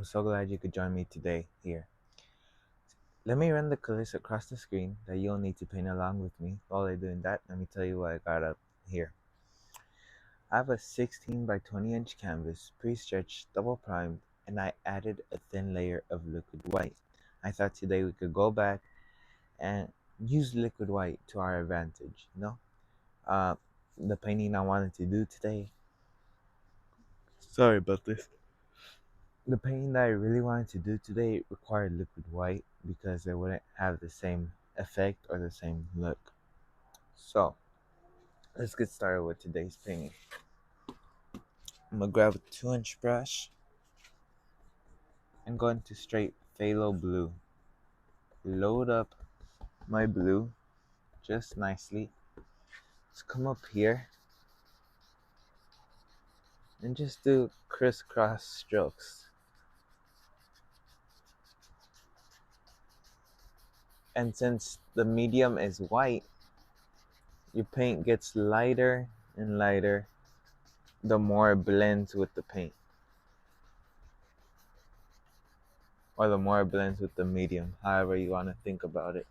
I'm so glad you could join me today here. Let me run the colors across the screen that you'll need to paint along with me. While I'm doing that, let me tell you what I got up here. I have a 16 by 20 inch canvas, pre-stretched, double primed, and I added a thin layer of liquid white. I thought today we could go back and use liquid white to our advantage, Uh, the painting I wanted to do today. Sorry about this. The painting that I really wanted to do today required liquid white because it wouldn't have the same effect or the same look. So, let's get started with today's painting. I'm gonna grab a 2-inch brush and go into straight phthalo blue. Load up my blue just nicely. Let's come up here and just do crisscross strokes. And since the medium is white, your paint gets lighter and lighter the more it blends with the paint, or the more it blends with the medium, however you want to think about it.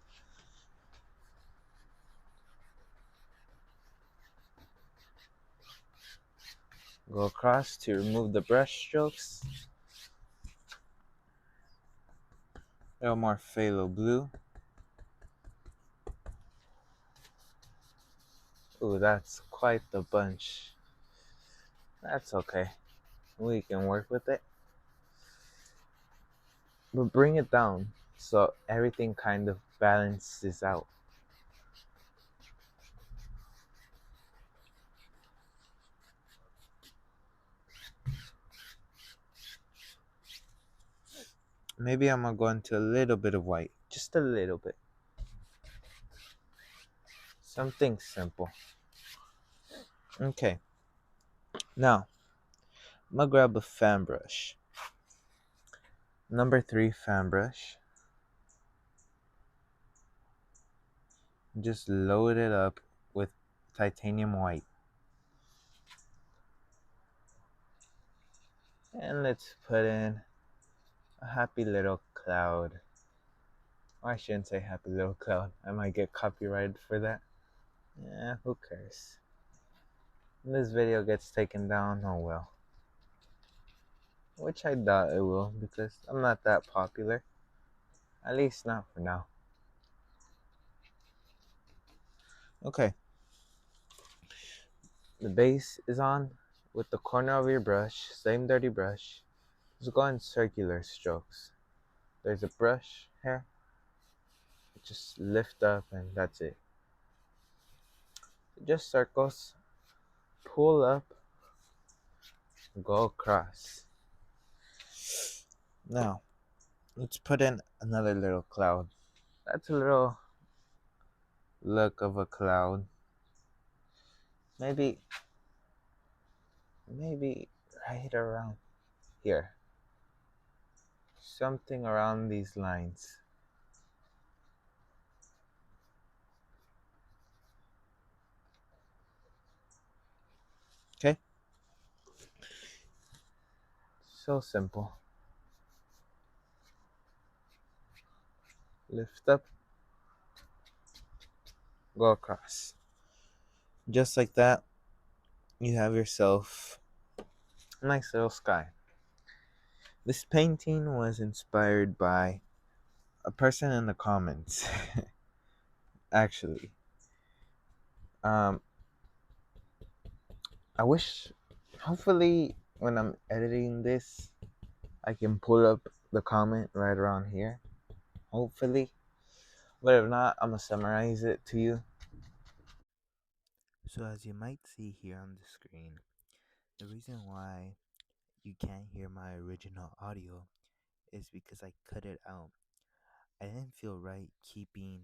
Go across to remove the brush strokes. A little more phthalo blue. Ooh, that's quite the bunch. That's okay. We can work with it. But bring it down so everything kind of balances out. Maybe I'm gonna go into a little bit of white. Just a little bit. Something simple. Okay. Now, I'm gonna grab a fan brush. Number 3 fan brush. Just load it up with titanium white. And let's put in a happy little cloud. Or I shouldn't say happy little cloud. I might get copyrighted for that. Yeah, who cares? When this video gets taken down, oh well. Which I doubt it will because I'm not that popular. At least not for now. Okay. The base is on. With the corner of your brush, same dirty brush, just go in circular strokes. There's a brush here. Just lift up and that's it. Just circles. Pull up. Go across. Now, let's put in another little cloud. That's a little look of a cloud. Maybe right around here. Something around these lines. Okay? So simple. Lift up, go across. Just like that, you have yourself a nice little sky. This painting was inspired by a person in the comments, actually. Um, I wish, hopefully, when I'm editing this, I can pull up the comment right around here. Hopefully. But if not, I'm gonna summarize it to you. So, as you might see here on the screen, the reason why you can't hear my original audio is because I cut it out. I didn't feel right keeping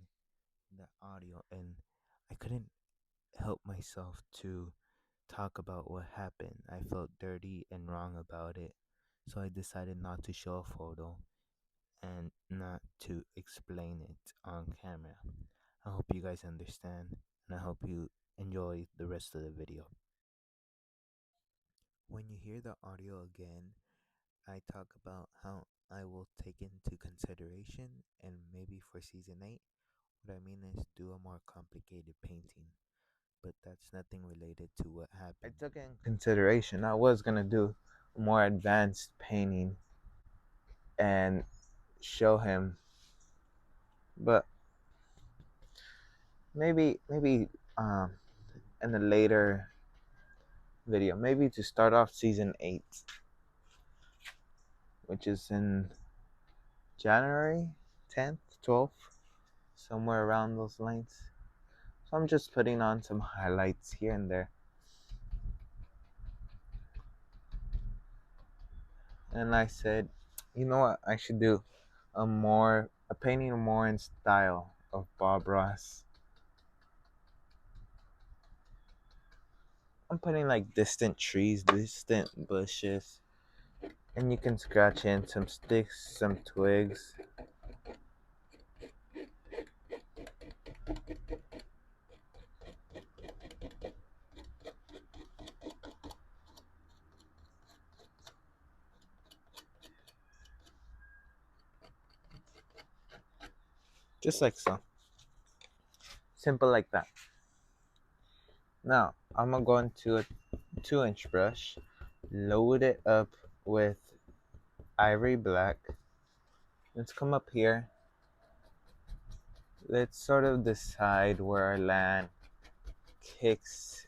the audio, and I couldn't help myself to talk about what happened. I felt dirty and wrong about it, so I decided not to show a photo and not to explain it on camera. I hope you guys understand, and I hope you enjoy the rest of the video. When you hear the audio again, I talk about how I will take into consideration and maybe for season 8, what I mean is do a more complicated painting, but that's nothing related to what happened. I took in consideration I was gonna do a more advanced painting and show him, but maybe um in a later video, maybe to start off season 8, which is in January 10th, 12th, somewhere around those lines. So I'm just putting on some highlights here and there. And I said, you know what, I should do a painting more in style of Bob Ross. I'm putting like distant trees, distant bushes, and you can scratch in some sticks, some twigs. Just like so. Simple like that. Now, I'm gonna go into a 2-inch brush, load it up with ivory black. Let's come up here. Let's sort of decide where our land kicks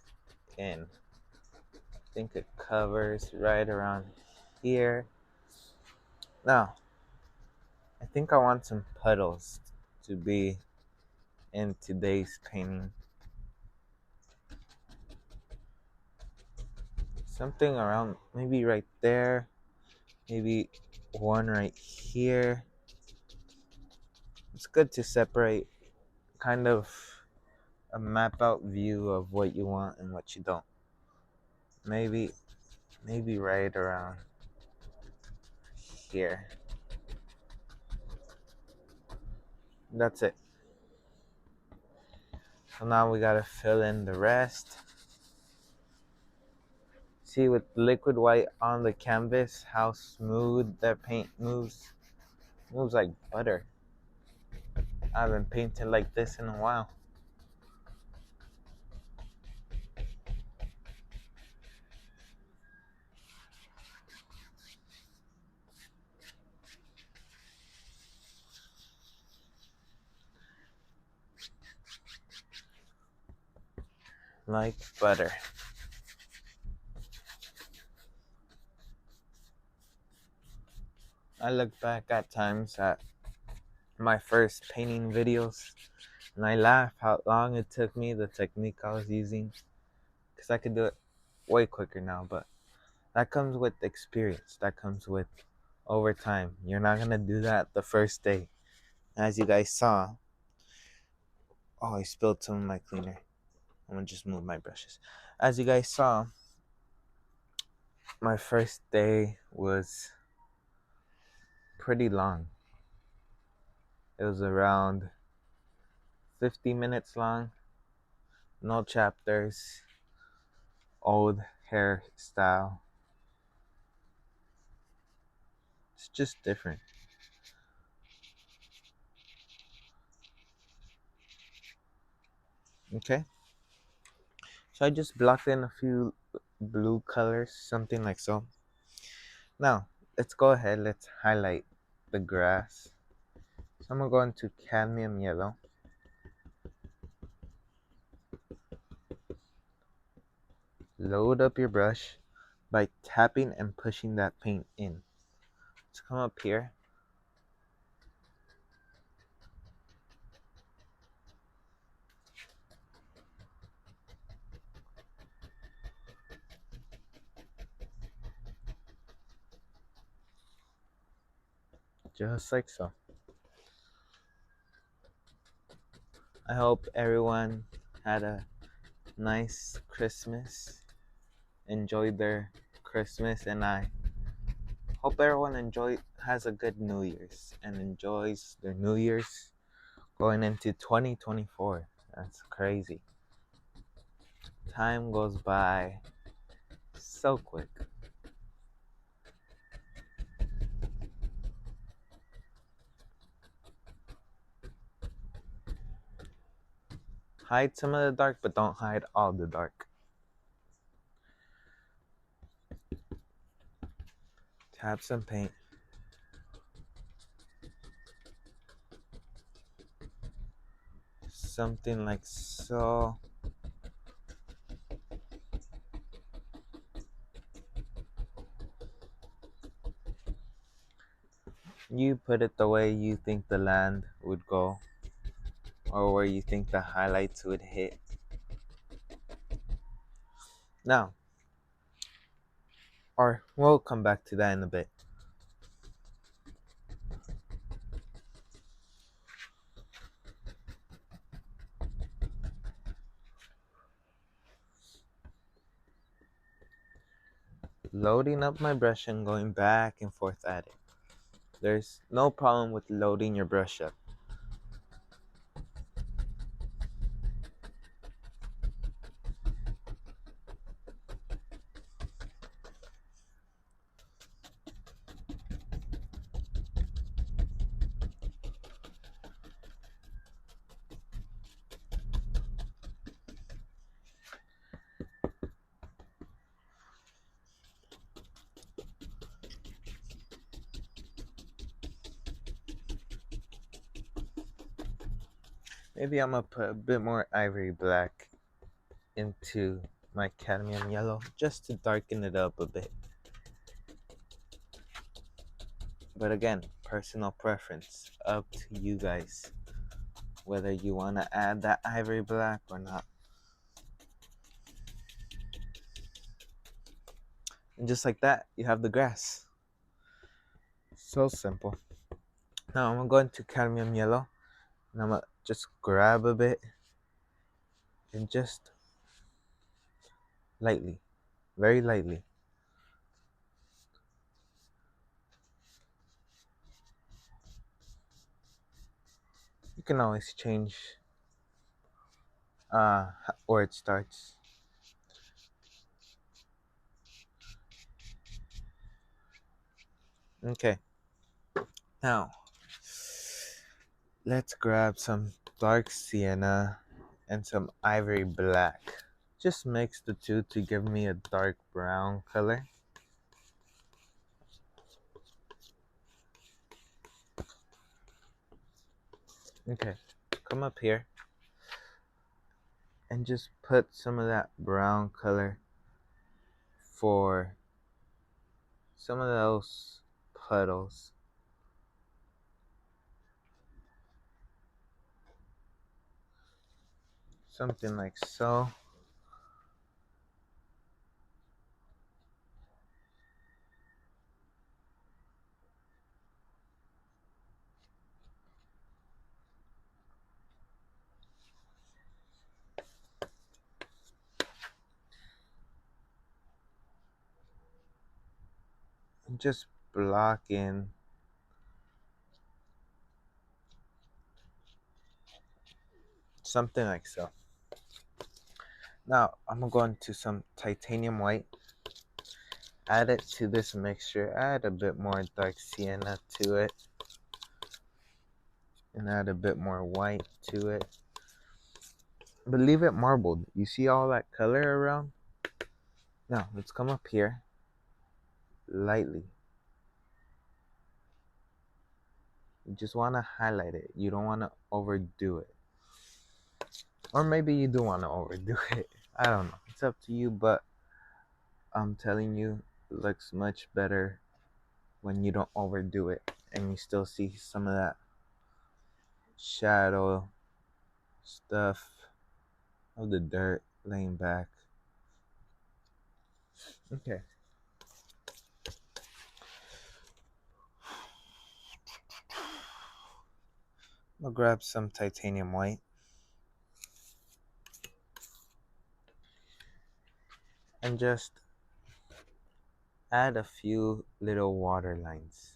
in. I think it covers right around here. Now, I think I want some puddles to be in today's painting. Something around maybe right there, maybe one right here. It's good to separate, kind of a map out view of what you want and what you don't. Maybe right around here. That's it. So now we gotta fill in the rest. See, with liquid white on the canvas, how smooth that paint moves. Moves like butter. I haven't painted like this in a while. Like butter. I look back at times at my first painting videos and I laugh how long it took me, the technique I was using, because I could do it way quicker now, but that comes with experience. That comes with over time. You're not gonna do that the first day. As you guys saw, oh, I spilled some of my cleaner. I'm gonna just move my brushes. As you guys saw, my first day was pretty long. It was around 50 minutes long, no chapters, old hairstyle. It's just different. Okay, so I just blocked in a few blue colors, something like so. Now, let's go ahead, let's highlight the grass. So I'm gonna go into cadmium yellow. Load up your brush by tapping and pushing that paint in. Let's come up here. Just like so. I hope everyone had a nice Christmas, enjoyed their Christmas, and I hope everyone has a good New Year's and enjoys their New Year's going into 2024. That's crazy. Time goes by so quick. hide some of the dark, but don't hide all the dark. Tap some paint. Something like so. You put it the way you think the land would go, or where you think the highlights would hit. Now, or we'll come back to that in a bit. Loading up my brush and going back and forth at it. There's no problem with loading your brush up. Maybe I'm gonna put a bit more ivory black into my cadmium yellow just to darken it up a bit. But again, personal preference, up to you guys, whether you want to add that ivory black or not. And just like that, you have the grass. So simple. Now I'm gonna go into cadmium yellow and I'm gonna just grab a bit and just lightly, very lightly. You can always change where it starts. Okay. Now, let's grab some dark sienna and some ivory black. Just mix the two to give me a dark brown color. Okay, come up here and just put some of that brown color for some of those puddles. Something like so. And just block in something like so. Now I'm gonna go into some titanium white, add it to this mixture, add a bit more dark sienna to it, and add a bit more white to it. But leave it marbled. You see all that color around? Now let's come up here lightly. You just want to highlight it. You don't want to overdo it. Or maybe you do want to overdo it. I don't know. It's up to you, but I'm telling you, it looks much better when you don't overdo it and you still see some of that shadow stuff of the dirt laying back. Okay. I'll grab some titanium white and just add a few little water lines.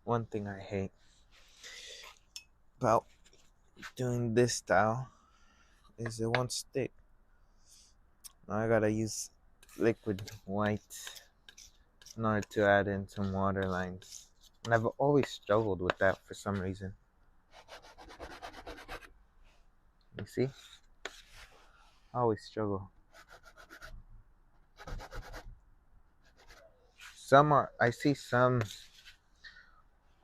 One thing I hate about doing this style is it won't stick. Now I gotta use liquid white in order to add in some water lines. And I've always struggled with that for some reason. You see? I always struggle. I see some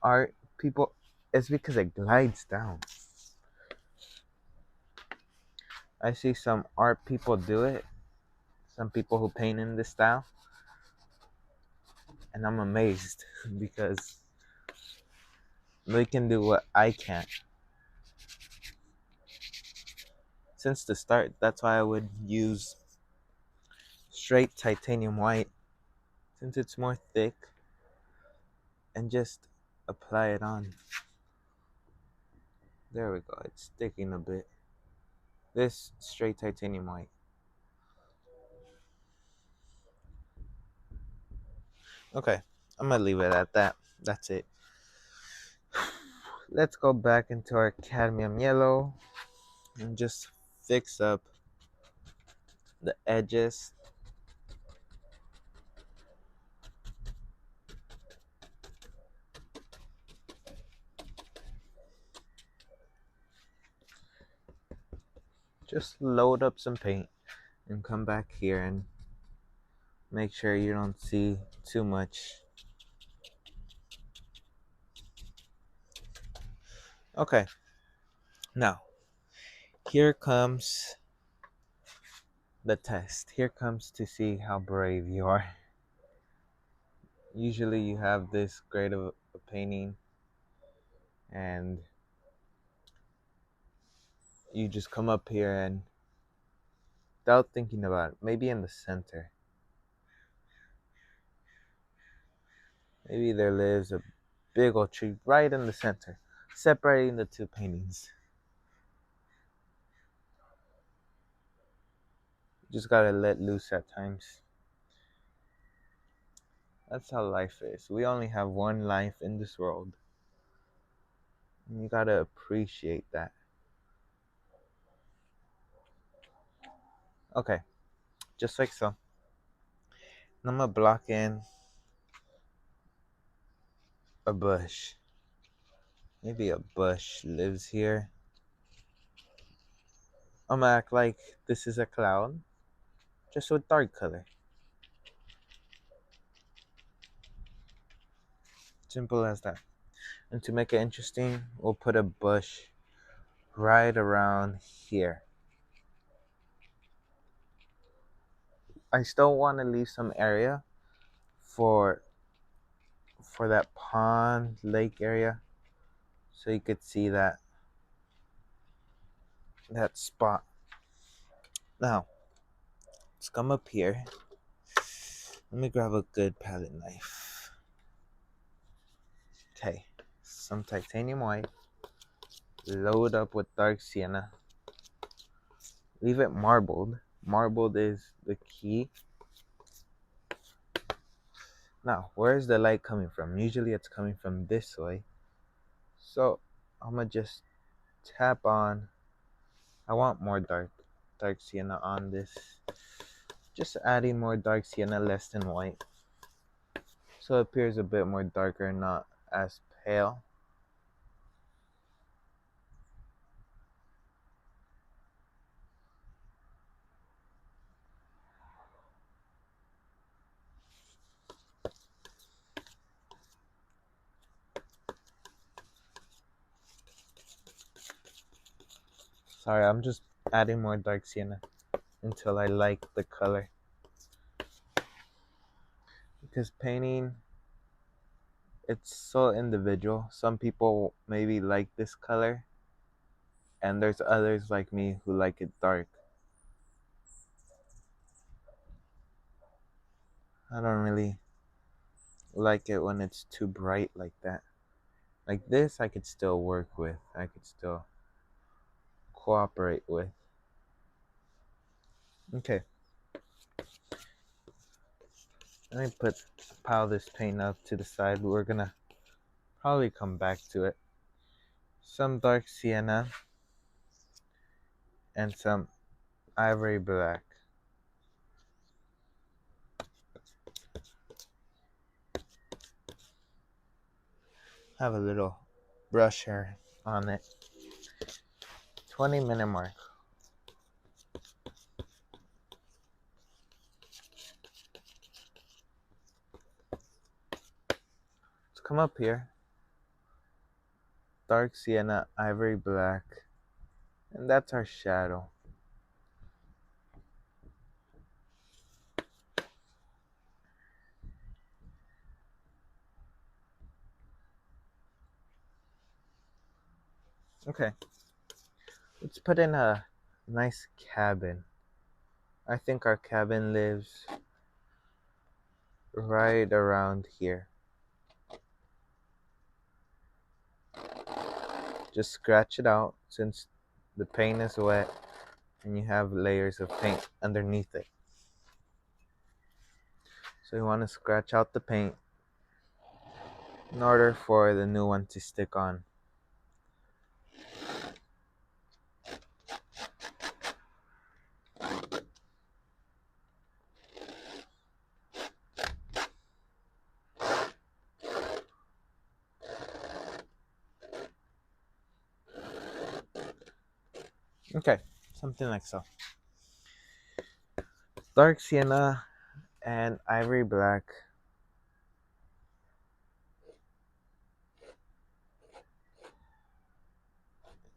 art people, it's because it glides down. I see some art people do it, some people who paint in this style, and I'm amazed because they can do what I can't. Since the start, that's why I would use straight titanium white since it's more thick and just apply it on. There we go, it's sticking a bit. This straight titanium white. Okay, I'm gonna leave it at that. That's it. Let's go back into our cadmium yellow and just fix up the edges. Just load up some paint and come back here and make sure you don't see too much. Okay, now here comes the test. Here comes to see how brave you are. Usually you have this grade of a painting and you just come up here and without thinking about it, maybe in the center, maybe there lives a big old tree right in the center, separating the two paintings. You just gotta let loose at times. That's how life is. We only have one life in this world. And you gotta appreciate that. Okay, just like so. And I'm gonna block in a bush. Maybe a bush lives here. I'm gonna act like this is a cloud, just with dark color. Simple as that. And to make it interesting, we'll put a bush right around here. I still want to leave some area for that pond lake area, so you could see that spot. Now, let's come up here. Let me grab a good palette knife. Okay, some titanium white. Load up with dark sienna. Leave it marbled. Marbled is the key. Now, where is the light coming from? Usually it's coming from this way. So, I'm gonna just tap on. I want more dark sienna on this. Just adding more dark sienna, less than white. So it appears a bit more darker, not as pale. Sorry, I'm just adding more dark sienna until I like the color. Because painting, it's so individual. Some people maybe like this color, and there's others like me who like it dark. I don't really like it when it's too bright like that. Like this, I could still work with. I could still cooperate with. Okay. Let me pile this paint up to the side. We're gonna probably come back to it. Some dark sienna and some ivory black. have a little brusher on it. 20-minute mark. Let's come up here. Dark sienna, ivory black, and that's our shadow. Okay, let's put in a nice cabin. I think our cabin lives right around here. Just scratch it out since the paint is wet and you have layers of paint underneath it. So you want to scratch out the paint in order for the new one to stick on. Okay, something like so. Dark sienna and ivory black.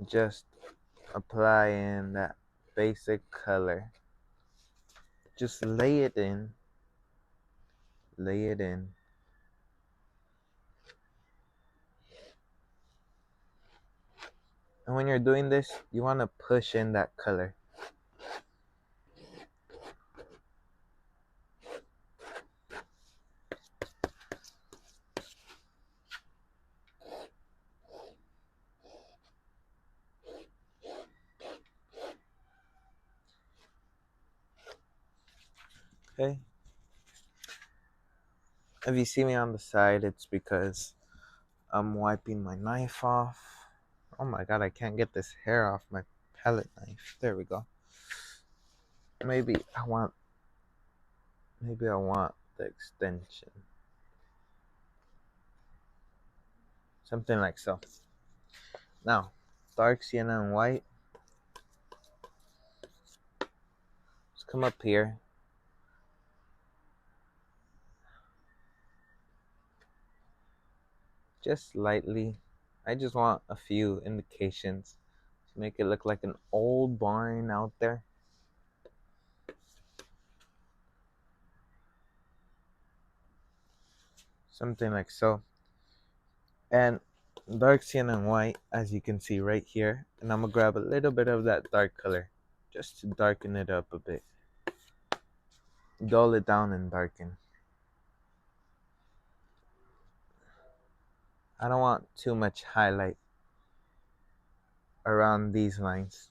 Just apply in that basic color. Just lay it in. Lay it in. And when you're doing this, you want to push in that color. Okay? If you see me on the side, it's because I'm wiping my knife off. Oh my god, I can't get this hair off my palette knife. There we go. Maybe I want the extension. Something like so. Now, dark sienna and white. Let's come up here. Just lightly. I just want a few indications to make it look like an old barn out there. Something like so. And dark sienna and white, as you can see right here. And I'm gonna grab a little bit of that dark color just to darken it up a bit. Dull it down and darken. I don't want too much highlight around these lines.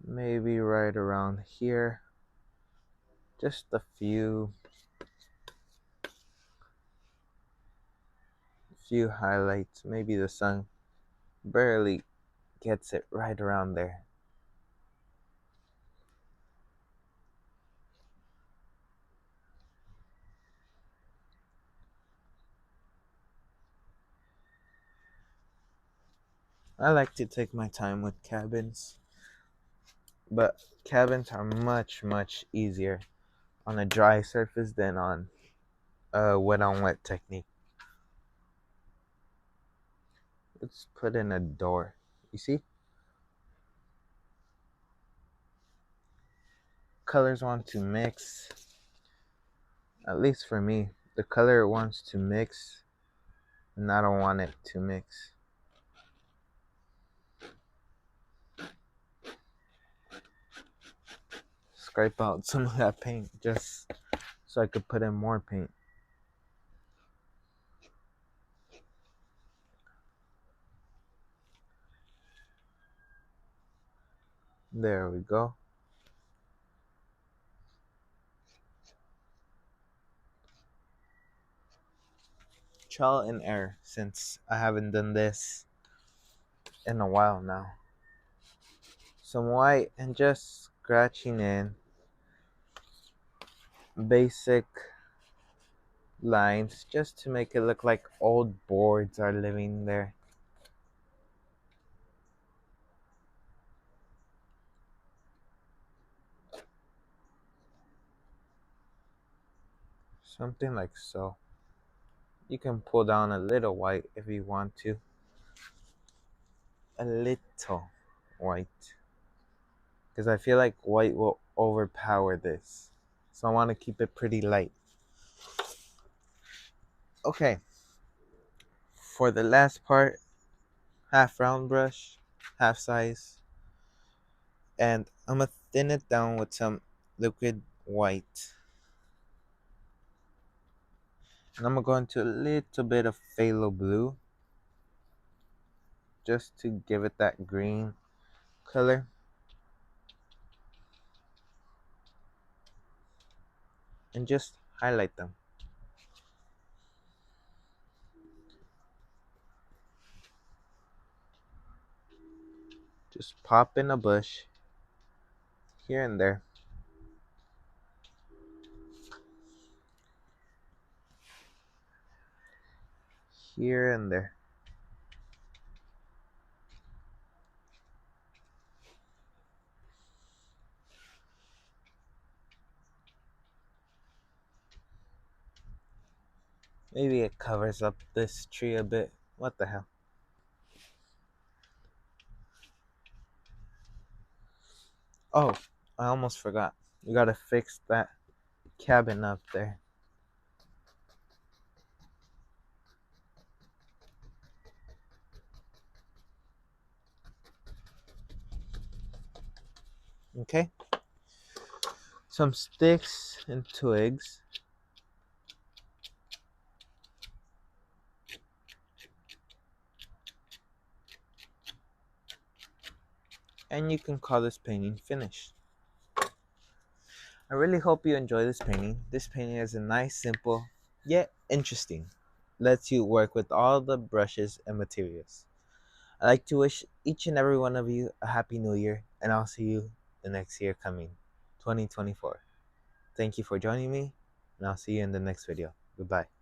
Maybe right around here. Just a few highlights. Maybe the sun barely gets it right around there. I like to take my time with cabins, but cabins are much easier on a dry surface than on a wet on wet technique. Let's put in a door. You see? Colors want to mix. At least for me, the color wants to mix, and I don't want it to mix. Scrape out some of that paint just so I could put in more paint. There we go. Trial and error, since I haven't done this in a while now. Some white and just scratching in basic lines just to make it look like old boards are living there. Something like so. You can pull down a little white if you want to. A little white. Because I feel like white will overpower this. So I want to keep it pretty light. Okay, for the last part, half round brush, half size, and I'm gonna thin it down with some liquid white. And I'm gonna go into a little bit of phthalo blue just to give it that green color. And just highlight them. Just pop in a bush here and there. Here and there. Maybe it covers up this tree a bit. What the hell? Oh, I almost forgot. We gotta fix that cabin up there. Okay? Some sticks and twigs. And you can call this painting finished. I really hope you enjoy this painting. This painting is a nice, simple, yet interesting. Lets you work with all the brushes and materials. I'd like to wish each and every one of you a happy new year, and I'll see you the next year coming, 2024. Thank you for joining me, and I'll see you in the next video. Goodbye.